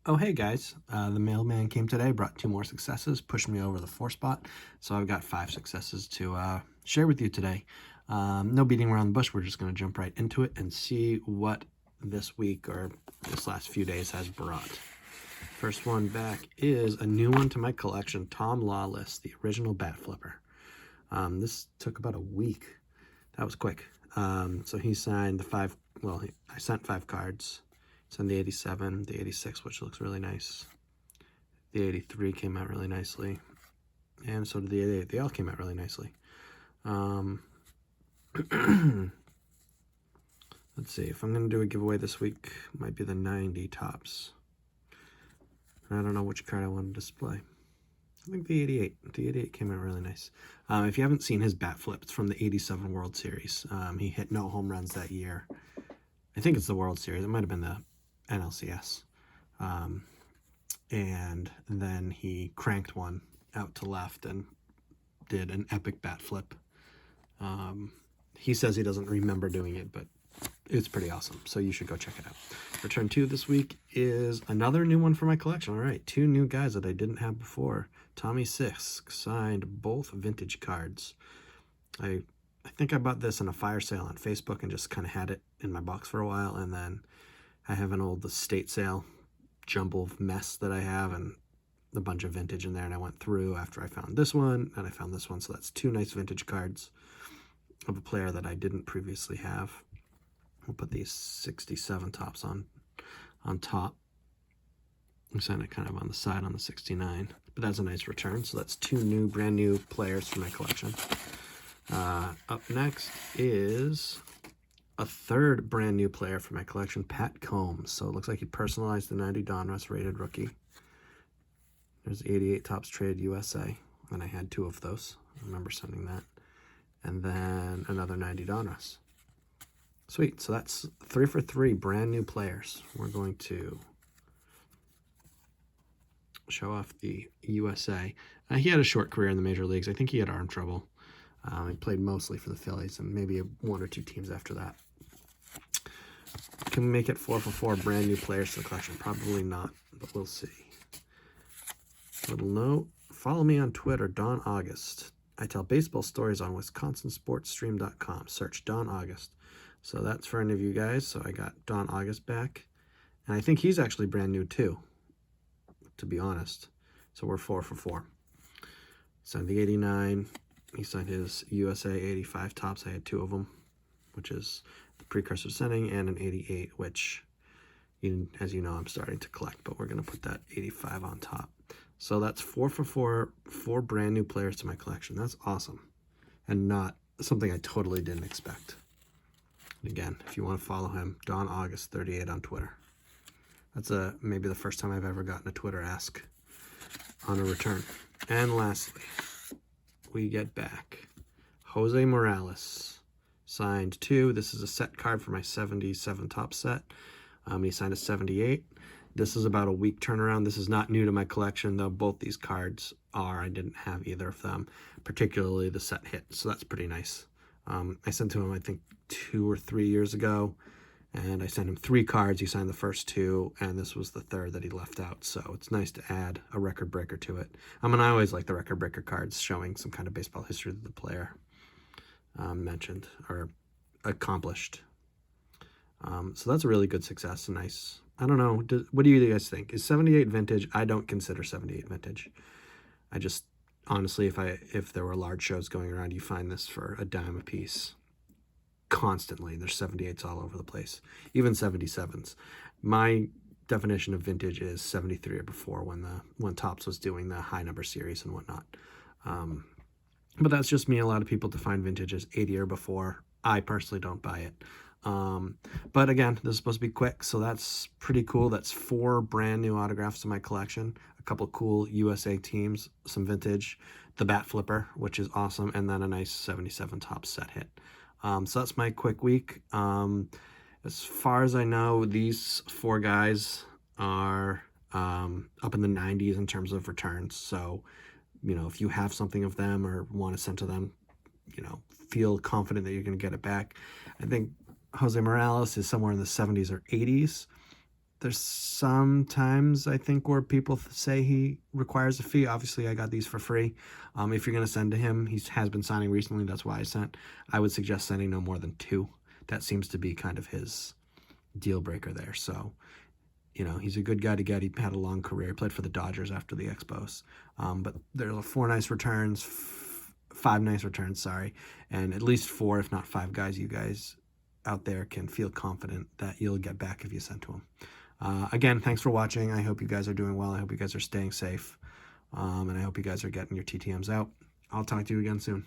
Oh, hey guys, the mailman came today, brought 2 more successes, pushed me over the 4 spot, so I've got 5 successes to share with you today. No beating around the bush, we're just going to jump right into it and see what this week or this last few days has brought. First one back is a new one to my collection, Tom Lawless, the original bat flipper. This took about a week. That was quick. So he signed the 5, well, I sent 5 cards. Sent the 87, the 86, which looks really nice. The 83 came out really nicely. And so did the 88. They all came out really nicely. Let's see. If I'm going to do a giveaway this week, it might be the 90 tops. And I don't know which card I want to display. I think the 88. The 88 came out really nice. If you haven't seen his bat flip, it's from the 87 World Series. He hit no home runs that year. I think it's the World Series. It might have been the NLCS. And then he cranked one out to left and did an epic bat flip. He says he doesn't remember doing it, but it's pretty awesome, so you should go check it out. Return 2 this week is another new one for my collection. All right, 2 new guys that I didn't have before. Tommy Sixx signed both vintage cards. I think I bought this in a fire sale on Facebook and just kind of had it in my box for a while, and then I have an old estate sale jumble mess that I have and a bunch of vintage in there, and I went through after I found this one and I found this one, so that's 2 nice vintage cards of a player that I didn't previously have. We'll put these 67 tops on top. I signed it kind of on the side on the 69, but that's a nice return. So that's 2 brand new players for my collection. Up next is a 3rd brand new player for my collection, Pat Combs. So it looks like he personalized the 90 Donruss rated rookie. There's 88 Topps Trade USA, and I had 2 of those. I remember sending that. And then another 90 Donruss. Sweet. So that's 3 for 3 brand new players. We're going to show off the USA. He had a short career in the major leagues. I think he had arm trouble. He played mostly for the Phillies and maybe 1 or 2 teams after that. Can we make it 4 for 4 brand new players to the collection? Probably not, but we'll see. Little note, follow me on Twitter, Don August. I tell baseball stories on WisconsinSportsStream.com. Search Don August. So that's for any of you guys. So I got Don August back. And I think he's actually brand new too, to be honest. So we're 4 for 4. Signed the 89. He signed his USA 85 tops. I had 2 of them, which is the precursor sending, and an 88, which, as you know, I'm starting to collect, but we're going to put that 85 on top. So that's 4 for 4, 4 brand new players to my collection. That's awesome, and not something I totally didn't expect. And again, if you want to follow him, Don August 38 on Twitter. That's maybe the first time I've ever gotten a Twitter ask on a return. And lastly, we get back Jose Morales, signed 2. This is a set card for my 77 top set. He signed a 78. This is about a week turnaround. This is not new to my collection, though both these cards are. I didn't have either of them, particularly the set hit, so that's pretty nice. I sent to him, I think, 2 or 3 years ago, and I sent him 3 cards. He signed the first 2, and this was the 3rd that he left out, so it's nice to add a record breaker to it. I always like the record breaker cards showing some kind of baseball history that the player mentioned or accomplished. So that's a really good success. Nice. I don't know. What do you guys think? Is 78 vintage? I don't consider 78 vintage. I just, honestly, if there were large shows going around, you find this for a dime a piece constantly. There's 78s all over the place, even 77s. My definition of vintage is 73 or before, when Topps was doing the high number series and whatnot. But that's just me. A lot of people define vintage as 80 or before. I personally don't buy it. But again, this is supposed to be quick, so that's pretty cool. That's 4 brand new autographs to my collection, a couple cool USA teams, some vintage, the bat flipper, which is awesome, and then a nice 77 top set hit. So that's my quick week. As far as I know, these 4 guys are up in the 90s in terms of returns. So, if you have something of them or want to send to them, feel confident that you're going to get it back. I think Jose Morales is somewhere in the 70s or 80s. There's sometimes I think where people say he requires a fee. Obviously, I got these for free. If you're going to send to him, he has been signing recently. That's why I sent. I would suggest sending no more than 2. That seems to be kind of his deal breaker there. So, he's a good guy to get. He had a long career. He played for the Dodgers after the Expos. But there's 4 nice returns, 5 nice returns, sorry. And at least 4, if not 5 guys you guys out there can feel confident that you'll get back if you send to him. Again, thanks for watching. I hope you guys are doing well. I hope you guys are staying safe. And I hope you guys are getting your TTMs out. I'll talk to you again soon.